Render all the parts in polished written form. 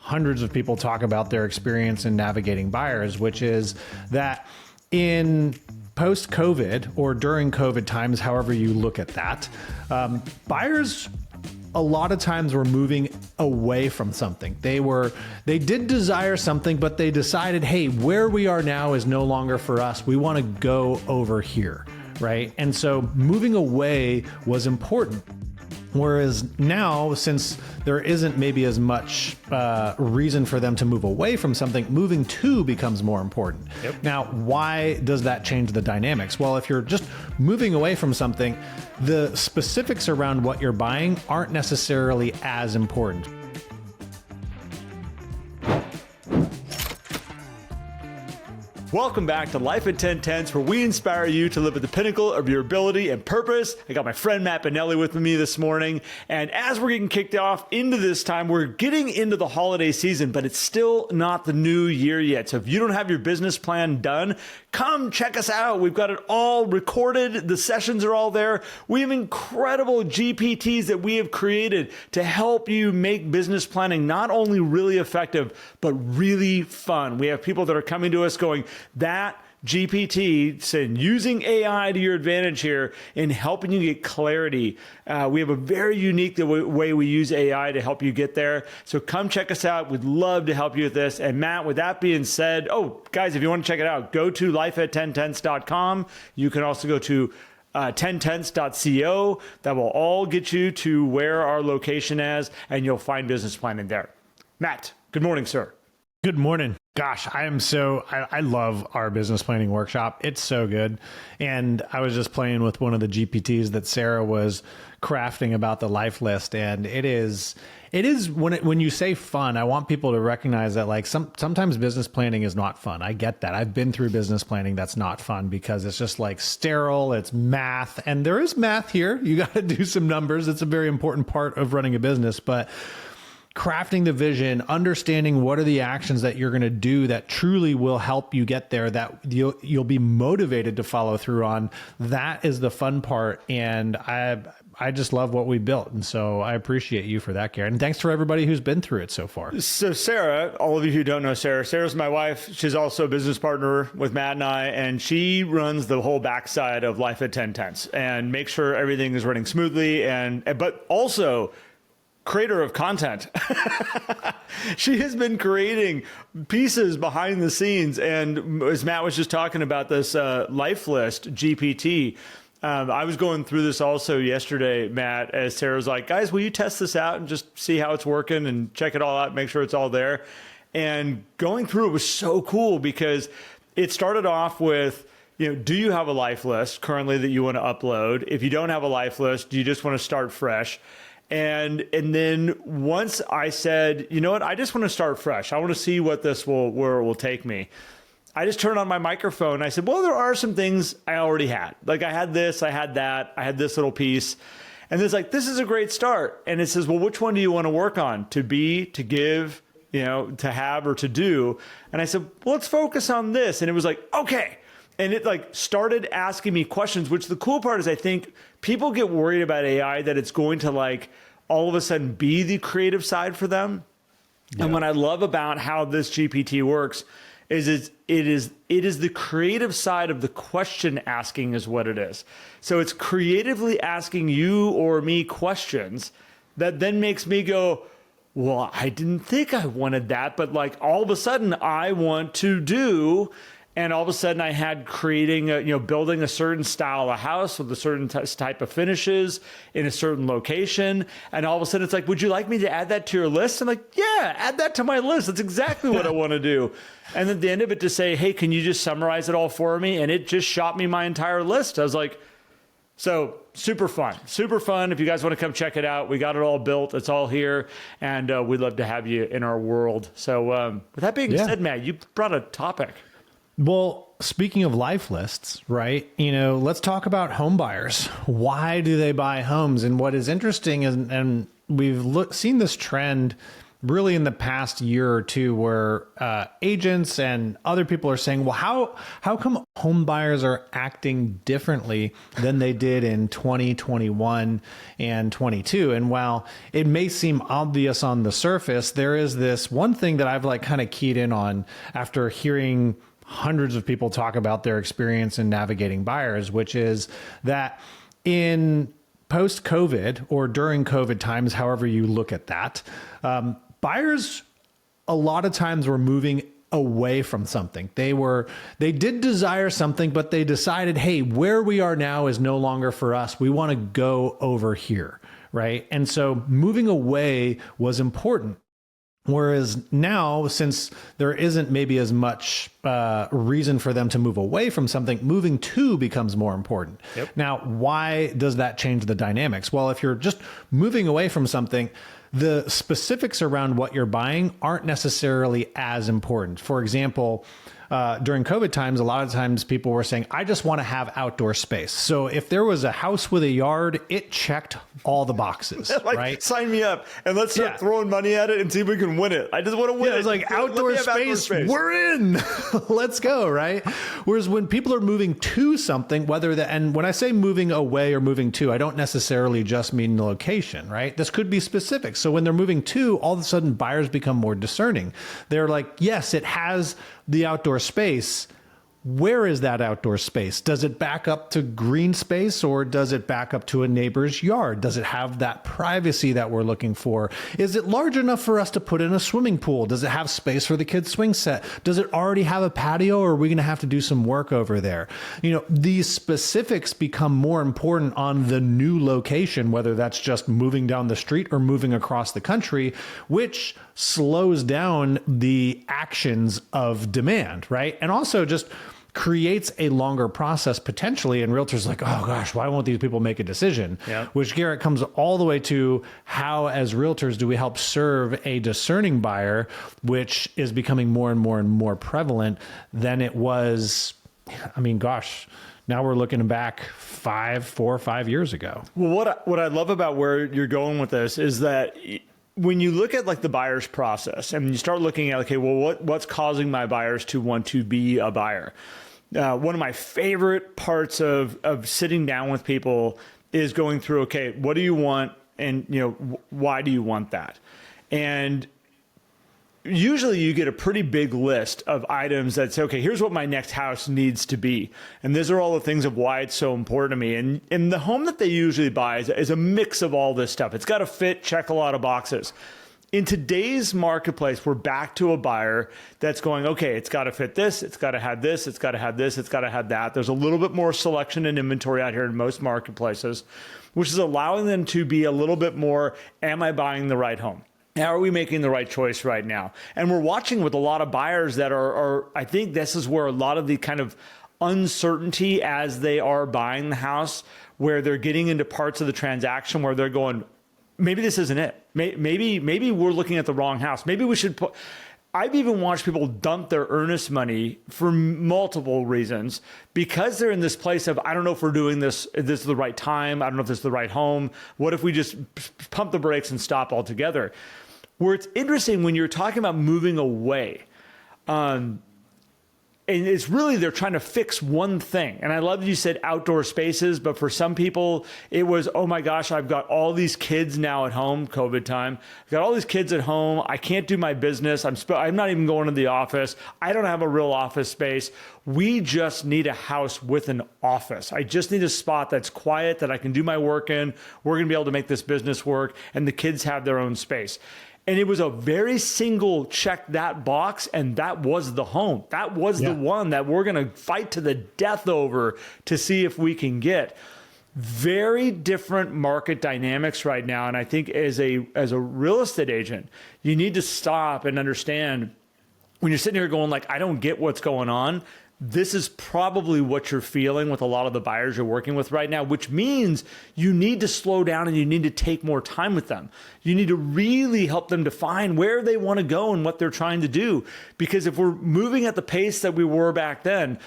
hundreds of people talk about their experience in navigating buyers, which is that in post-COVID or during COVID times, however you look at that, buyers a lot of times were moving away from something. They did desire something, but they decided, hey, where we are now is no longer for us. We want to go over here, right? And so moving away was important. Whereas now, since there isn't maybe as much reason for them to move away from something, moving to becomes more important. Yep. Now, why does that change the dynamics? Well, if you're just moving away from something, the specifics around what you're buying aren't necessarily as important. Welcome back to Life at 10 Tenths, where we inspire you to live at the pinnacle of your ability and purpose. I got my friend Matt Bonelli with me this morning. And as we're getting kicked off into this time, we're getting into the holiday season, but it's still not the new year yet. So if you don't have your business plan done, come check us out. We've got it all recorded. The sessions are all there. We have incredible GPTs that we have created to help you make business planning not only really effective, but really fun. We have people that are coming to us going, that GPT said using AI to your advantage here in helping you get clarity. We have a very unique way we use AI to help you get there. So come check us out. We'd love to help you with this. And Matt, with that being said, guys, if you want to check it out, go to lifeat10tenths.com. You can also go to 10tenths.co. That will all get you to where our location is, and you'll find business planning there. Matt, good morning, sir. Good morning. Gosh, I love our business planning workshop. It's so good. And I was just playing with one of the GPTs that Sarah was crafting about the life list. And it is when you say fun, I want people to recognize that like sometimes business planning is not fun. I get that. I've been through business planning that's not fun because it's just like sterile, it's math, and there is math here. You got to do some numbers. It's a very important part of running a business, but crafting the vision, understanding what are the actions that you're going to do that truly will help you get there, that you'll be motivated to follow through on. That is the fun part. And I just love what we built. And so I appreciate you for that, Garrett. And thanks for everybody who's been through it so far. So Sarah, all of you who don't know Sarah's my wife. She's also a business partner with Matt and I, and she runs the whole backside of Life at 10 Tenths and makes sure everything is running smoothly, but also creator of content. She has been creating pieces behind the scenes. And as Matt was just talking about this life list GPT, I was going through this also yesterday, Matt, as Sarah's like, guys, will you test this out and just see how it's working and check it all out, make sure it's all there. And going through it was so cool because it started off with, do you have a life list currently that you want to upload? If you don't have a life list, do you just want to start fresh? And then once I said, you know what, I just want to start fresh. I want to see what where it will take me. I just turned on my microphone and I said, well, there are some things I already had. Like I had this, I had that, I had this little piece. And it's like, this is a great start. And it says, well, which one do you want to work on? To be, to give, to have, or to do? And I said, well, let's focus on this. And it was like, okay. And it like started asking me questions, which the cool part is I think people get worried about AI, that it's going to like all of a sudden be the creative side for them. Yeah. And what I love about how this GPT works is it is the creative side of the question asking is what it is. So it's creatively asking you or me questions that then makes me go, well, I didn't think I wanted that, but like all of a sudden I want to do. And all of a sudden I had creating, building a certain style of house with a certain type of finishes in a certain location. And all of a sudden it's like, would you like me to add that to your list? I'm like, yeah, add that to my list. That's exactly what I want to do. And at the end of it to say, hey, can you just summarize it all for me? And it just shot me my entire list. I was like, so super fun. If you guys want to come check it out, we got it all built. It's all here. And we'd love to have you in our world. So with that being said, Matt, you brought a topic. Well, speaking of life lists, right? Let's talk about home buyers. Why do they buy homes? And what is interesting is, and we've seen this trend really in the past year or two where agents and other people are saying, well, how come home buyers are acting differently than they did in 2021 and 22? And while it may seem obvious on the surface, there is this one thing that I've like kind of keyed in on after hearing hundreds of people talk about their experience in navigating buyers, which is that in post-COVID or during COVID times, however you look at that, buyers a lot of times were moving away from something. They did desire something, but they decided, hey, where we are now is no longer for us. We want to go over here, right? And so moving away was important. Whereas now, since there isn't maybe as much reason for them to move away from something, moving to becomes more important. Yep. Now, why does that change the dynamics? Well, if you're just moving away from something, the specifics around what you're buying aren't necessarily as important. For example, during COVID times, a lot of times people were saying, I just want to have outdoor space. So if there was a house with a yard, it checked all the boxes, like, right? Sign me up and let's start throwing money at it and see if we can win it. I just want to win it. It's like outdoor space, we're in. Let's go, right? Whereas when people are moving to something, and when I say moving away or moving to, I don't necessarily just mean the location, right? This could be specific. So when they're moving to, all of a sudden buyers become more discerning. They're like, yes, it has the outdoor space. Where is that outdoor space? Does it back up to green space or does it back up to a neighbor's yard? Does it have that privacy that we're looking for? Is it large enough for us to put in a swimming pool? Does it have space for the kids' swing set? Does it already have a patio or are we going to have to do some work over there? You know, these specifics become more important on the new location, whether that's just moving down the street or moving across the country, which slows down the actions of demand, right? And also just creates a longer process potentially. And realtors like, oh gosh, why won't these people make a decision? Yeah. Which, Garrett, comes all the way to how, as realtors, do we help serve a discerning buyer, which is becoming more and more and more prevalent than it was. I mean, gosh, now we're looking back 4 or 5 years ago. Well, what I love about where you're going with this is that when you look at like the buyer's process and you start looking at, okay, well, what's causing my buyers to want to be a buyer? One of my favorite parts of sitting down with people is going through, okay, what do you want? And, you know, why do you want that? And usually you get a pretty big list of items that say, okay, here's what my next house needs to be. And these are all the things of why it's so important to me. And the home that they usually buy is a mix of all this stuff. It's got to fit, check a lot of boxes. In today's marketplace, we're back to a buyer that's going, okay, it's got to fit this, it's got to have this, it's got to have this, it's got to have that. There's a little bit more selection and inventory out here in most marketplaces, which is allowing them to be a little bit more, am I buying the right home? How are we making the right choice right now? And we're watching with a lot of buyers that are I think this is where a lot of the kind of uncertainty as they are buying the house, where they're getting into parts of the transaction where they're going, maybe this isn't it. Maybe we're looking at the wrong house. Maybe we should put. I've even watched people dump their earnest money for multiple reasons because they're in this place of, I don't know if we're doing this. Is this the right time? I don't know if this is the right home. What if we just pump the brakes and stop altogether? Where it's interesting when you're talking about moving away, and it's really, they're trying to fix one thing. And I love that you said outdoor spaces, but for some people it was, oh my gosh, I've got all these kids now at home, COVID time. I've got all these kids at home. I can't do my business. I'm not even going to the office. I don't have a real office space. We just need a house with an office. I just need a spot that's quiet that I can do my work in. We're going to be able to make this business work, and the kids have their own space. And it was a very single check that box, and that was the home. That was the one that we're going to fight to the death over to see if we can get. Very different market dynamics right now. And I think as a real estate agent, you need to stop and understand when you're sitting here going like, I don't get what's going on. This is probably what you're feeling with a lot of the buyers you're working with right now, which means you need to slow down and you need to take more time with them. You need to really help them define where they want to go and what they're trying to do. Because if we're moving at the pace that we were back then,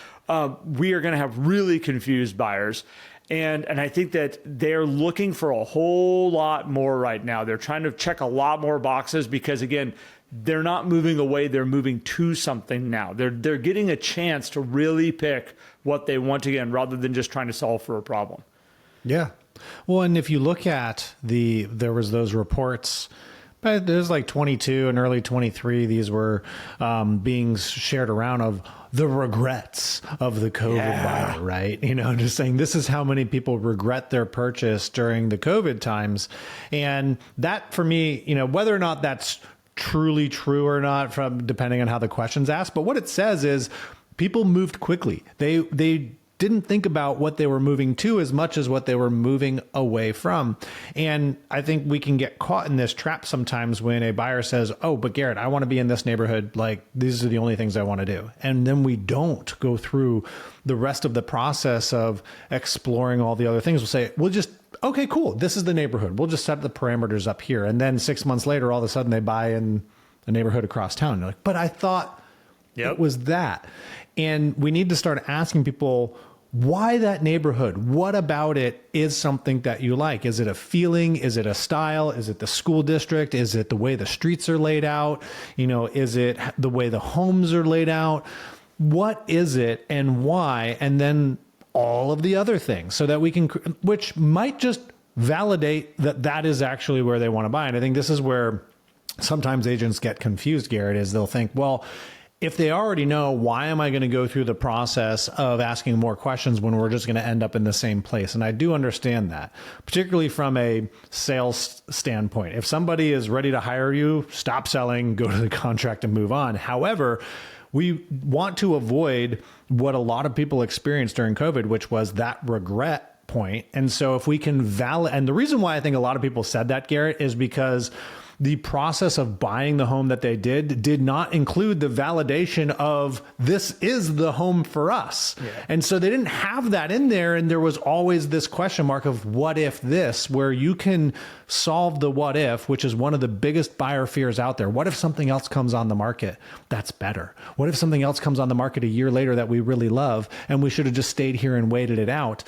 we are going to have really confused buyers. And I think that they're looking for a whole lot more right now. They're trying to check a lot more boxes because, again, they're not moving away. They're moving to something now. They're getting a chance to really pick what they want again, rather than just trying to solve for a problem. Yeah. Well, and if you look at there was those reports, but there's like 22 and early 23, these were being shared around of the regrets of the COVID buyer, right? You know, just saying this is how many people regret their purchase during the COVID times. And that for me, you know, whether or not that's truly true or not, from depending on how the question's asked, but what it says is people moved quickly. They didn't think about what they were moving to as much as what they were moving away from. And I think we can get caught in this trap sometimes when a buyer says, oh, but Garrett, I want to be in this neighborhood. Like, these are the only things I want to do. And then we don't go through the rest of the process of exploring all the other things. We'll say, we'll just, okay, cool. This is the neighborhood. We'll just set the parameters up here. And then 6 months later, all of a sudden they buy in a neighborhood across town. You're like, but I thought it was that. And we need to start asking people, why that neighborhood? What about it is something that you like? Is it a feeling? Is it a style? Is it the school district? Is it the way the streets are laid out? You know, is it the way the homes are laid out? What is it and why? And then all of the other things, so that we can, which might just validate that that is actually where they want to buy. And I think this is where sometimes agents get confused, Garrett, is they'll think, well, if they already know, why am I going to go through the process of asking more questions when we're just going to end up in the same place? And I do understand that, particularly from a sales standpoint. If somebody is ready to hire you, stop selling, go to the contract and move on. However, we want to avoid what a lot of people experienced during COVID, which was that regret point. And so if we can and the reason why I think a lot of people said that, Garrett, is because the process of buying the home that they did not include the validation of this is the home for us. Yeah. And so they didn't have that in there. And there was always this question mark of what if this, where you can solve the what if, which is one of the biggest buyer fears out there. What if something else comes on the market that's better? What if something else comes on the market a year later that we really love and we should have just stayed here and waited it out?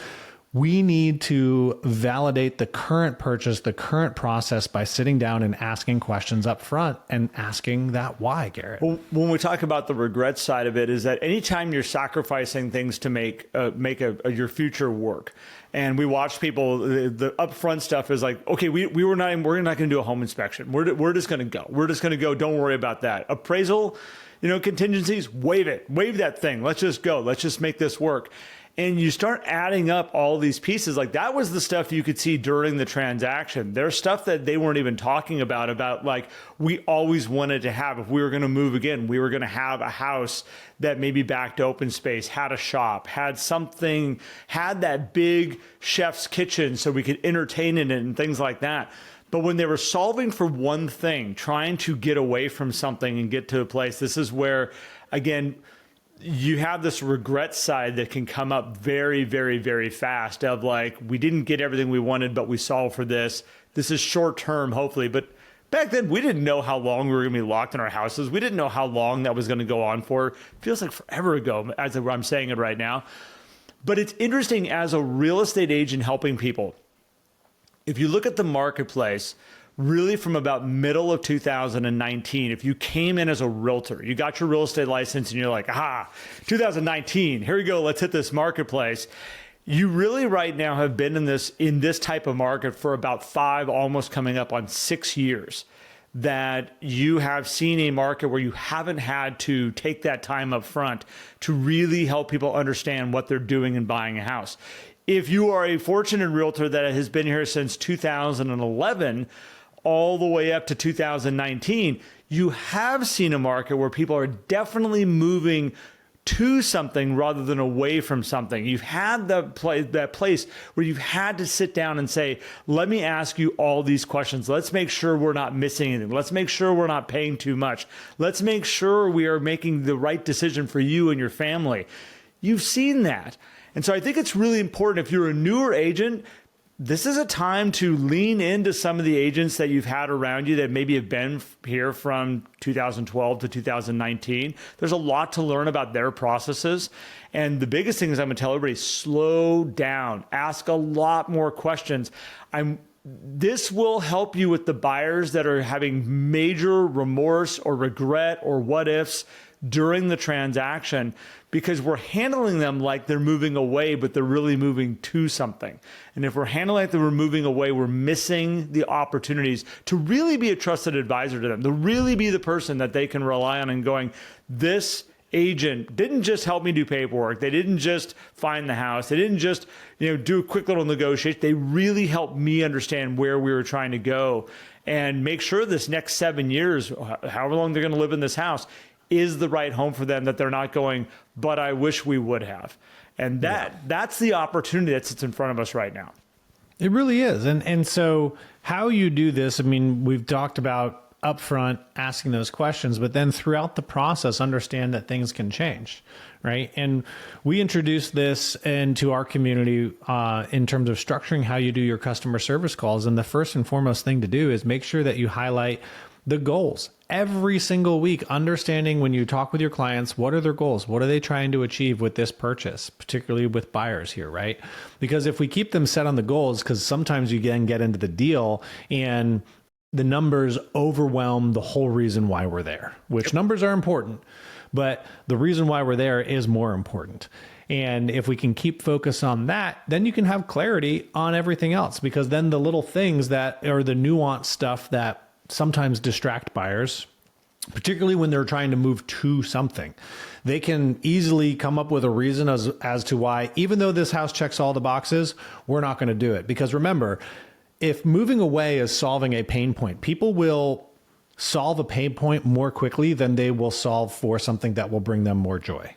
We need to validate the current purchase, the current process, by sitting down and asking questions up front and asking that why, Garrett. Well, when we talk about the regret side of it, is that anytime you're sacrificing things to make your future work, and we watch people, the upfront stuff is like, okay, we're not going to do a home inspection. We're just going to go. We're just going to go. Don't worry about that. Appraisal, contingencies, waive that thing. Let's just go. Let's just make this work. And you start adding up all these pieces. Like, that was the stuff you could see during the transaction. There's stuff that they weren't even talking about like, we always wanted to have, if we were going to move again, we were going to have a house that maybe backed open space, had a shop, had that big chef's kitchen so we could entertain in it and things like that. But when they were solving for one thing, trying to get away from something and get to a place, this is where, again, you have this regret side that can come up very, very, very fast of like, we didn't get everything we wanted, but we solved for this. This is short term, hopefully. But back then, we didn't know how long we were going to be locked in our houses. We didn't know how long that was going to go on for. It feels like forever ago, as I'm saying it right now. But it's interesting as a real estate agent helping people. If you look at the marketplace, really from about middle of 2019, if you came in as a realtor, you got your real estate license and you're like, 2019, here we go, let's hit this marketplace. You really right now have been in this type of market for about 5, almost coming up on 6 years, that you have seen a market where you haven't had to take that time up front to really help people understand what they're doing in buying a house. If you are a fortunate realtor that has been here since 2011, all the way up to 2019, you have seen a market where people are definitely moving to something rather than away from something. You've had that place where you've had to sit down and say, let me ask you all these questions. Let's make sure we're not missing anything. Let's make sure we're not paying too much. Let's make sure we are making the right decision for you and your family. You've seen that. And so I think it's really important, if you're a newer agent, this is a time to lean into some of the agents that you've had around you that maybe have been here from 2012 to 2019. There's a lot to learn about their processes. And the biggest thing is I'm going to tell everybody, slow down, ask a lot more questions. This will help you with the buyers that are having major remorse or regret or what ifs during the transaction, because we're handling them like they're moving away, but they're really moving to something. And if we're handling like they're moving away, we're missing the opportunities to really be a trusted advisor to them, to really be the person that they can rely on and going, this agent didn't just help me do paperwork. They didn't just find the house. They didn't just, do a quick little negotiation. They really helped me understand where we were trying to go and make sure this next 7 years, however long they're going to live in this house, is the right home for them, that they're not going, but I wish we would have. And that's the opportunity that sits in front of us right now. It really is. And so how you do this, I mean, we've talked about upfront asking those questions, but then throughout the process, understand that things can change, right? And we introduced this into our community in terms of structuring how you do your customer service calls. And the first and foremost thing to do is make sure that you highlight the goals every single week, understanding when you talk with your clients, what are their goals? What are they trying to achieve with this purchase, particularly with buyers here, right? Because if we keep them set on the goals, because sometimes you then get into the deal and the numbers overwhelm the whole reason why we're there, which numbers are important, but the reason why we're there is more important. And if we can keep focus on that, then you can have clarity on everything else, because then the little things that are the nuanced stuff that sometimes distract buyers, particularly when they're trying to move to something, they can easily come up with a reason as to why, even though this house checks all the boxes, we're not going to do it. Because remember, if moving away is solving a pain point, people will solve a pain point more quickly than they will solve for something that will bring them more joy.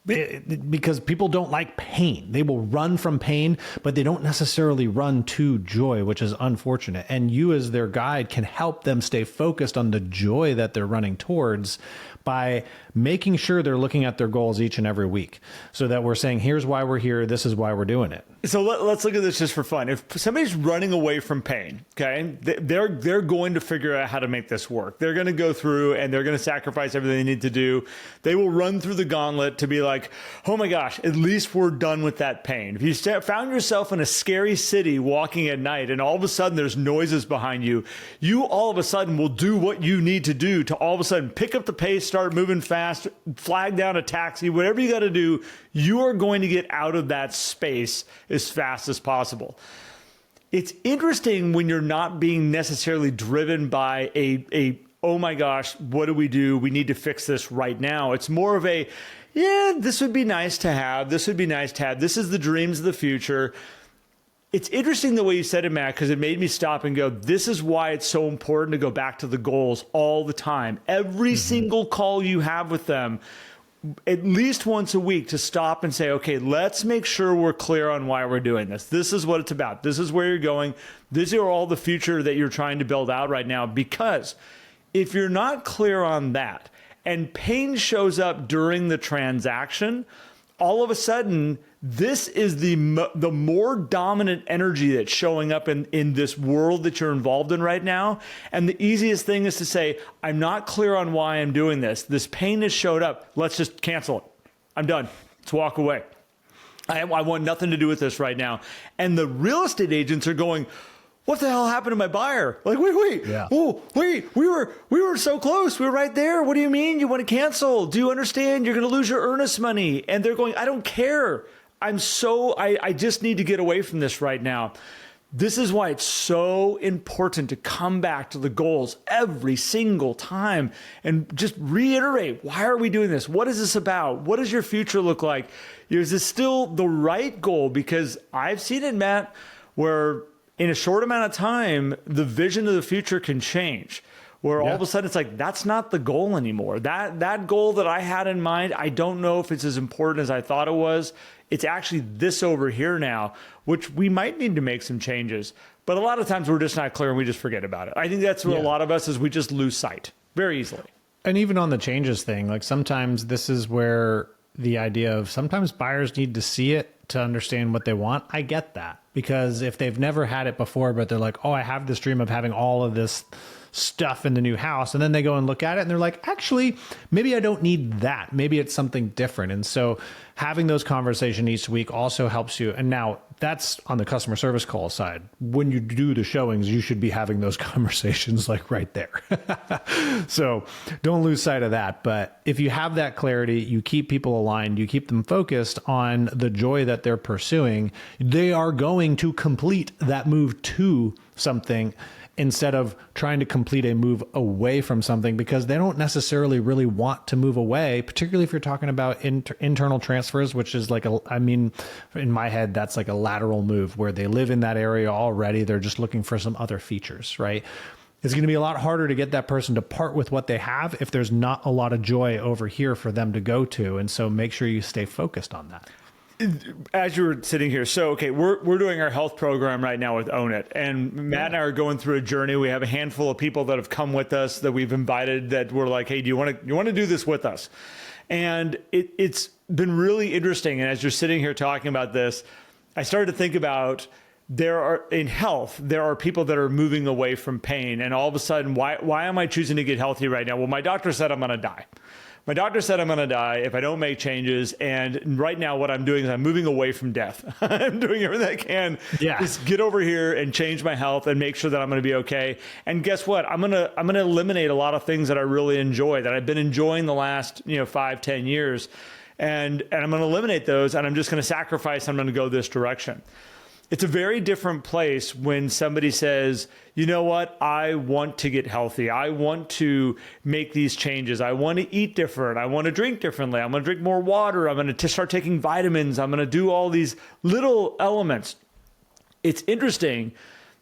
Because people don't like pain. They will run from pain, but they don't necessarily run to joy, which is unfortunate. And you as their guide can help them stay focused on the joy that they're running towards by making sure they're looking at their goals each and every week, so that we're saying, here's why we're here. This is why we're doing it. So let's look at this just for fun. If somebody's running away from pain, okay, they're going to figure out how to make this work. They're going to go through and they're going to sacrifice everything they need to do. They will run through the gauntlet to be like, oh my gosh, at least we're done with that pain. If you found yourself in a scary city walking at night and all of a sudden there's noises behind you, you all of a sudden will do what you need to do to all of a sudden pick up the pace, start moving fast, flag down a taxi, whatever you got to do, you are going to get out of that space as fast as possible. It's interesting when you're not being necessarily driven by a oh my gosh, what do? We need to fix this right now. It's more of a, yeah, this would be nice to have. This would be nice to have. This is the dreams of the future. It's interesting the way you said it, Matt, because it made me stop and go, this is why it's so important to go back to the goals all the time. Every single call you have with them, at least once a week, to stop and say, okay, let's make sure we're clear on why we're doing this. This is what it's about. This is where you're going. These are all the future that you're trying to build out right now. Because if you're not clear on that and pain shows up during the transaction, all of a sudden, this is the more dominant energy that's showing up in this world that you're involved in right now. And the easiest thing is to say, I'm not clear on why I'm doing this. This pain has showed up. Let's just cancel it. I'm done. Let's walk away. I want nothing to do with this right now. And the real estate agents are going, what the hell happened to my buyer? Like, wait, yeah. Oh, wait, we were so close. We were right there. What do you mean you want to cancel? Do you understand? You're going to lose your earnest money. And they're going, I don't care. I just need to get away from this right now. This is why it's so important to come back to the goals every single time and just reiterate, why are we doing this? What is this about? What does your future look like? Is this still the right goal? Because I've seen it, Matt, where in a short amount of time, the vision of the future can change. Where all of a sudden it's like, that's not the goal anymore. That goal that I had in mind, I don't know if it's as important as I thought it was. It's actually this over here now, which we might need to make some changes. But a lot of times we're just not clear and we just forget about it. I think that's what a lot of us is, we just lose sight very easily. And even on the changes thing, like sometimes this is where the idea of sometimes buyers need to see it to understand what they want. I get that, because if they've never had it before, but they're like, oh, I have this dream of having all of this stuff in the new house. And then they go and look at it and they're like, actually, maybe I don't need that. Maybe it's something different. And so having those conversations each week also helps you. And now that's on the customer service call side. When you do the showings, you should be having those conversations like right there. So don't lose sight of that. But if you have that clarity, you keep people aligned, you keep them focused on the joy that they're pursuing, they are going to complete that move to something instead of trying to complete a move away from something, because they don't necessarily really want to move away, particularly if you're talking about internal transfers, which is like in my head, that's like a lateral move where they live in that area already. They're just looking for some other features, right? It's going to be a lot harder to get that person to part with what they have if there's not a lot of joy over here for them to go to. And so make sure you stay focused on that. As you were sitting here, so okay, we're doing our health program right now with Own It, and Matt and I are going through a journey. We have a handful of people that have come with us that we've invited that we're like, hey, do you want to do this with us? And it's been really interesting. And as you're sitting here talking about this, I started to think about in health, there are people that are moving away from pain, and all of a sudden, why am I choosing to get healthy right now? Well, my doctor said I'm going to die. My doctor said I'm going to die if I don't make changes. And right now what I'm doing is I'm moving away from death. I'm doing everything I can. Just get over here and change my health and make sure that I'm going to be okay. And guess what? I'm going to eliminate a lot of things that I really enjoy, that I've been enjoying the last 5-10 years. And I'm going to eliminate those, and I'm just going to sacrifice. I'm going to go this direction. It's a very different place when somebody says, you know what, I want to get healthy. I want to make these changes. I want to eat different. I want to drink differently. I'm going to drink more water. I'm going to start taking vitamins. I'm going to do all these little elements. It's interesting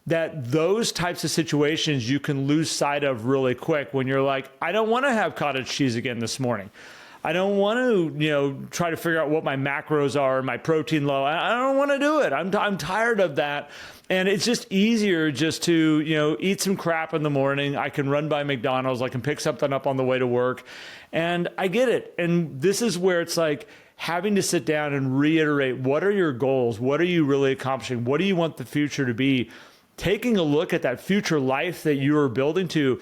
that those types of situations you can lose sight of really quick when you're like, I don't want to have cottage cheese again this morning. I don't want to, try to figure out what my macros are, my protein low. I don't want to do it. I'm tired of that. And it's just easier just to, eat some crap in the morning. I can run by McDonald's. I can pick something up on the way to work. And I get it. And this is where it's like having to sit down and reiterate, what are your goals? What are you really accomplishing? What do you want the future to be? Taking a look at that future life that you are building to.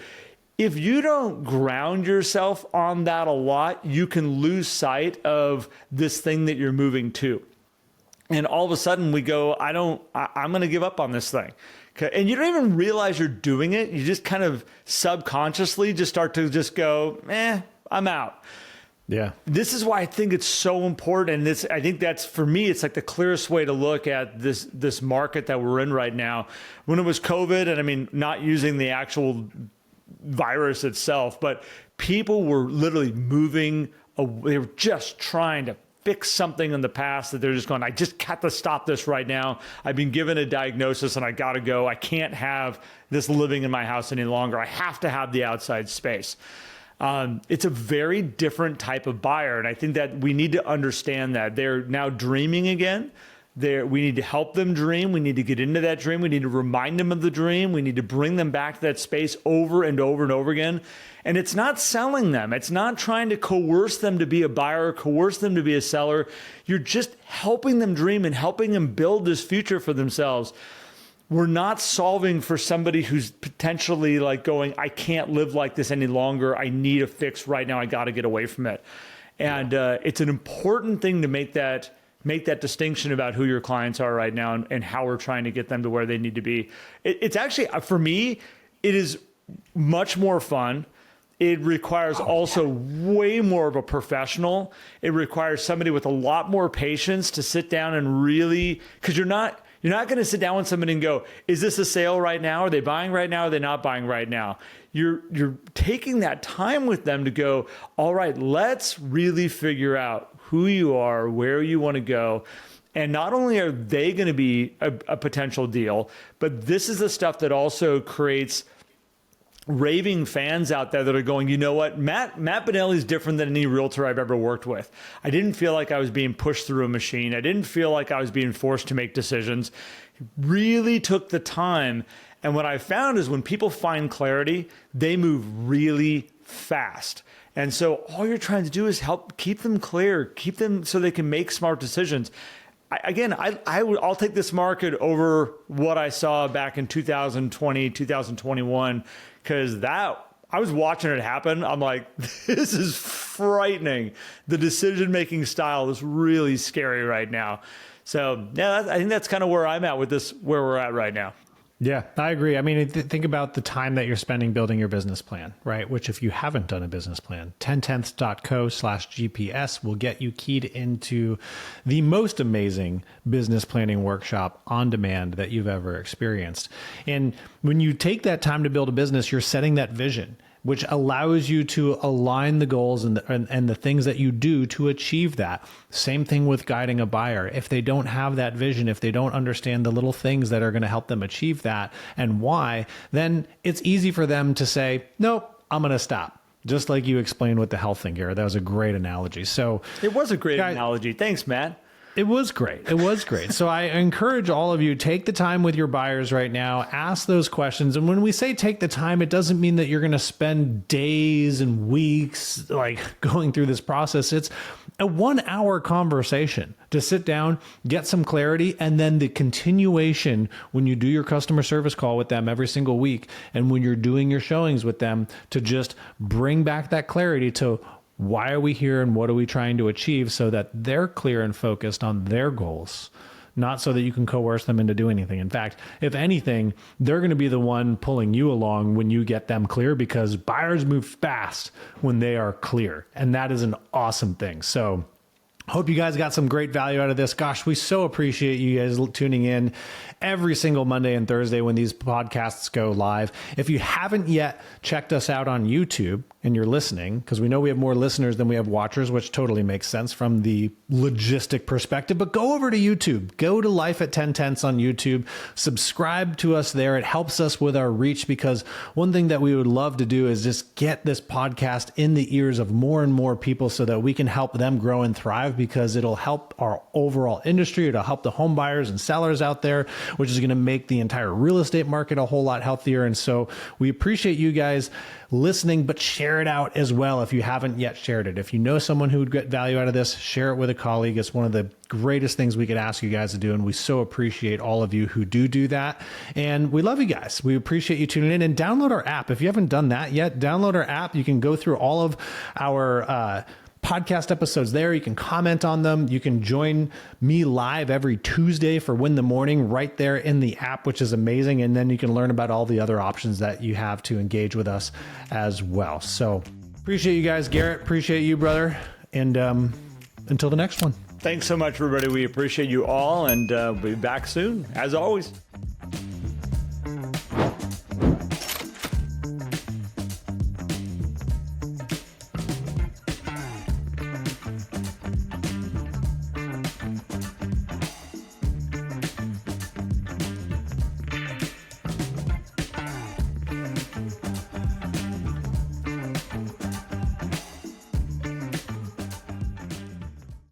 If you don't ground yourself on that a lot, you can lose sight of this thing that you're moving to. And all of a sudden we go, I'm going to give up on this thing. And you don't even realize you're doing it. You just kind of subconsciously just start to just go, I'm out. Yeah. This is why I think it's so important. And I think that's, for me, it's like the clearest way to look at this market that we're in right now. When it was COVID, and I mean, not using the actual virus itself, but people were literally moving away. They were just trying to fix something in the past that they're just going, I just got to stop this right now. I've been given a diagnosis and I got to go. I can't have this living in my house any longer. I have to have the outside space. It's a very different type of buyer. And I think that we need to understand that they're now dreaming again. We need to help them dream. We need to get into that dream. We need to remind them of the dream. We need to bring them back to that space over and over and over again. And it's not selling them. It's not trying to coerce them to be a buyer, coerce them to be a seller. You're just helping them dream and helping them build this future for themselves. We're not solving for somebody who's potentially like going, I can't live like this any longer. I need a fix right now. I got to get away from it. And it's an important thing to make that distinction about who your clients are right now and how we're trying to get them to where they need to be. It's actually, for me, it is much more fun. It requires also way more of a professional. It requires somebody with a lot more patience to sit down and really, because you're not going to sit down with somebody and go, is this a sale right now? Are they buying right now? Are they not buying right now? You're taking that time with them to go, all right, let's really figure out who you are, where you want to go. And not only are they going to be a potential deal, but this is the stuff that also creates raving fans out there that are going, you know what, Matt Bonelli is different than any realtor I've ever worked with. I didn't feel like I was being pushed through a machine. I didn't feel like I was being forced to make decisions. He really took the time. And what I found is when people find clarity, they move really fast. And so all you're trying to do is help keep them clear, keep them so they can make smart decisions. I'll take this market over what I saw back in 2020, 2021, because I was watching it happen. I'm like, this is frightening. The decision-making style is really scary right now. So yeah, I think that's kind of where I'm at with this, where we're at right now. Yeah, I agree. I mean, think about the time that you're spending building your business plan, right? Which if you haven't done a business plan, 10tenths.co/GPS will get you keyed into the most amazing business planning workshop on demand that you've ever experienced. And when you take that time to build a business, you're setting that vision, which allows you to align the goals and the things that you do to achieve that. Same thing with guiding a buyer. If they don't have that vision, if they don't understand the little things that are going to help them achieve that and why, then it's easy for them to say, nope, I'm going to stop. Just like you explained with the health thing, Garrett. That was a great analogy. So it was a great analogy. Thanks, Matt. It was great. It was great. So I encourage all of you, take the time with your buyers right now, ask those questions. And when we say take the time, it doesn't mean that you're going to spend days and weeks like going through this process. It's a 1 hour conversation to sit down, get some clarity, and then the continuation when you do your customer service call with them every single week. And when you're doing your showings with them to just bring back that clarity to why are we here and what are we trying to achieve so that they're clear and focused on their goals, not so that you can coerce them into doing anything. In fact, if anything, they're going to be the one pulling you along when you get them clear because buyers move fast when they are clear. And that is an awesome thing. So hope you guys got some great value out of this. Gosh, we so appreciate you guys tuning in every single Monday and Thursday when these podcasts go live. If you haven't yet checked us out on YouTube and you're listening, because we know we have more listeners than we have watchers, which totally makes sense from the logistic perspective, but go over to YouTube, go to Life at 10 Tenths on YouTube, subscribe to us there. It helps us with our reach because one thing that we would love to do is just get this podcast in the ears of more and more people so that we can help them grow and thrive because it'll help our overall industry. It'll help the home buyers and sellers out there, which is going to make the entire real estate market a whole lot healthier. And so we appreciate you guys listening, but share it out as well if you haven't yet shared it. If you know someone who would get value out of this, share it with a colleague. It's one of the greatest things we could ask you guys to do. And we so appreciate all of you who do that. And we love you guys. We appreciate you tuning in and download our app. If you haven't done that yet, download our app. You can go through all of our, podcast episodes there. You can comment on them. You can join me live every Tuesday for Win the Morning right there in the app, which is amazing. And then you can learn about all the other options that you have to engage with us as well. So appreciate you guys, Garrett. Appreciate you, brother. And until the next one. Thanks so much, everybody. We appreciate you all, and we'll be back soon, as always.